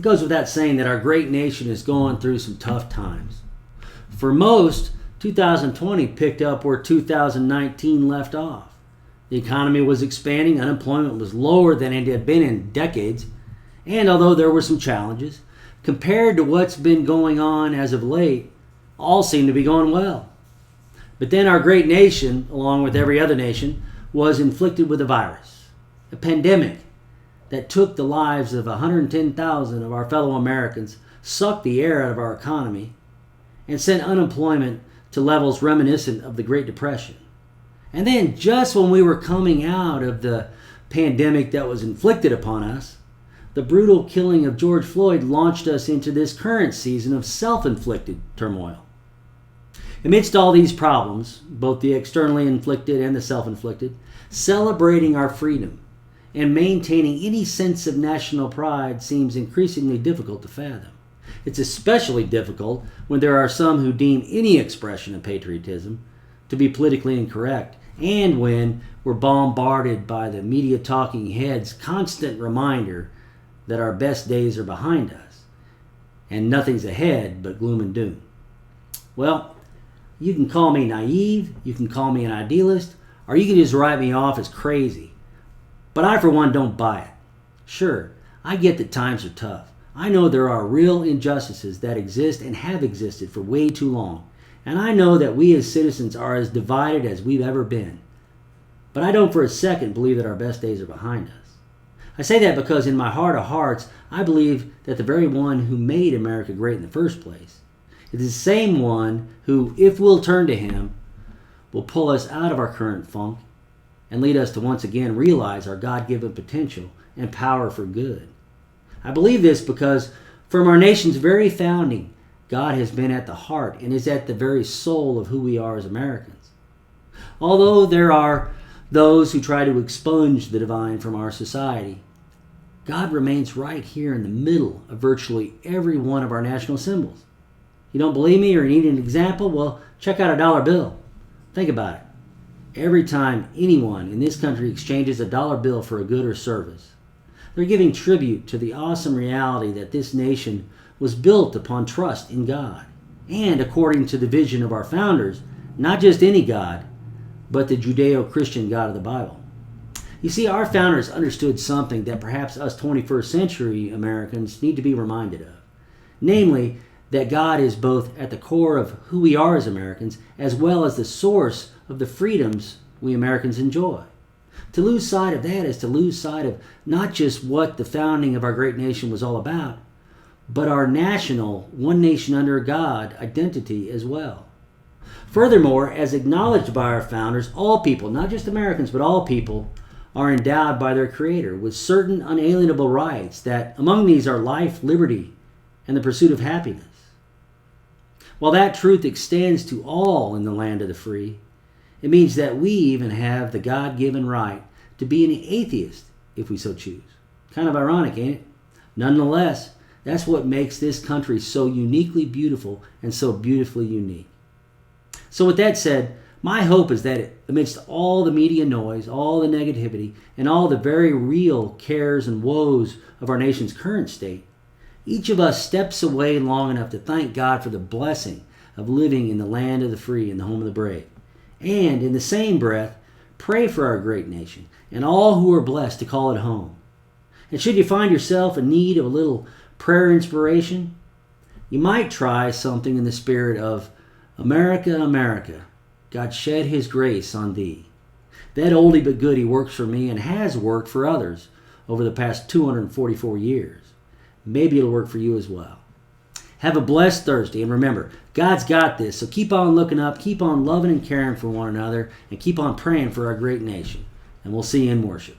it goes without saying that our great nation is going through some tough times. For most, 2020 picked up where 2019 left off. The economy was expanding, unemployment was lower than it had been in decades, and although there were some challenges, compared to what's been going on as of late, all seemed to be going well. But then our great nation, along with every other nation, was inflicted with a virus, a pandemic that took the lives of 110,000 of our fellow Americans, sucked the air out of our economy, and sent unemployment to levels reminiscent of the Great Depression. And then just when we were coming out of the pandemic that was inflicted upon us, the brutal killing of George Floyd launched us into this current season of self-inflicted turmoil. Amidst all these problems, both the externally inflicted and the self-inflicted, celebrating our freedom and maintaining any sense of national pride seems increasingly difficult to fathom. It's especially difficult when there are some who deem any expression of patriotism to be politically incorrect, and when we're bombarded by the media talking heads' constant reminder that our best days are behind us and nothing's ahead but gloom and doom. Well, you can call me naive, you can call me an idealist, or you can just write me off as crazy. But I, for one, don't buy it. Sure, I get that times are tough. I know there are real injustices that exist and have existed for way too long. And I know that we as citizens are as divided as we've ever been. But I don't for a second believe that our best days are behind us. I say that because in my heart of hearts, I believe that the very one who made America great in the first place is the same one who, if we'll turn to him, will pull us out of our current funk and lead us to once again realize our God-given potential and power for good. I believe this because from our nation's very founding, God has been at the heart and is at the very soul of who we are as Americans. Although there are those who try to expunge the divine from our society, God remains right here in the middle of virtually every one of our national symbols. You don't believe me or need an example? Well, check out a dollar bill. Think about it. Every time anyone in this country exchanges a dollar bill for a good or service, they're giving tribute to the awesome reality that this nation was built upon trust in God, and according to the vision of our founders, not just any God, but the Judeo-Christian God of the Bible. You see, our founders understood something that perhaps us 21st century Americans need to be reminded of, namely that God is both at the core of who we are as Americans, as well as the source of the freedoms we Americans enjoy. To lose sight of that is to lose sight of not just what the founding of our great nation was all about, but our national, one nation under God identity as well. Furthermore, as acknowledged by our founders, all people, not just Americans, but all people, are endowed by their Creator with certain unalienable rights that among these are life, liberty, and the pursuit of happiness. While that truth extends to all in the land of the free, it means that we even have the God-given right to be an atheist if we so choose. Kind of ironic, ain't it? Nonetheless, that's what makes this country so uniquely beautiful and so beautifully unique. So with that said, my hope is that amidst all the media noise, all the negativity, and all the very real cares and woes of our nation's current state, each of us steps away long enough to thank God for the blessing of living in the land of the free and the home of the brave. And in the same breath, pray for our great nation and all who are blessed to call it home. And should you find yourself in need of a little prayer inspiration, you might try something in the spirit of America, America, God shed his grace on thee. That oldie but goodie works for me and has worked for others over the past 244 years. Maybe it'll work for you as well. Have a blessed Thursday, and remember, God's got this, so keep on looking up, keep on loving and caring for one another, and keep on praying for our great nation. And we'll see you in worship.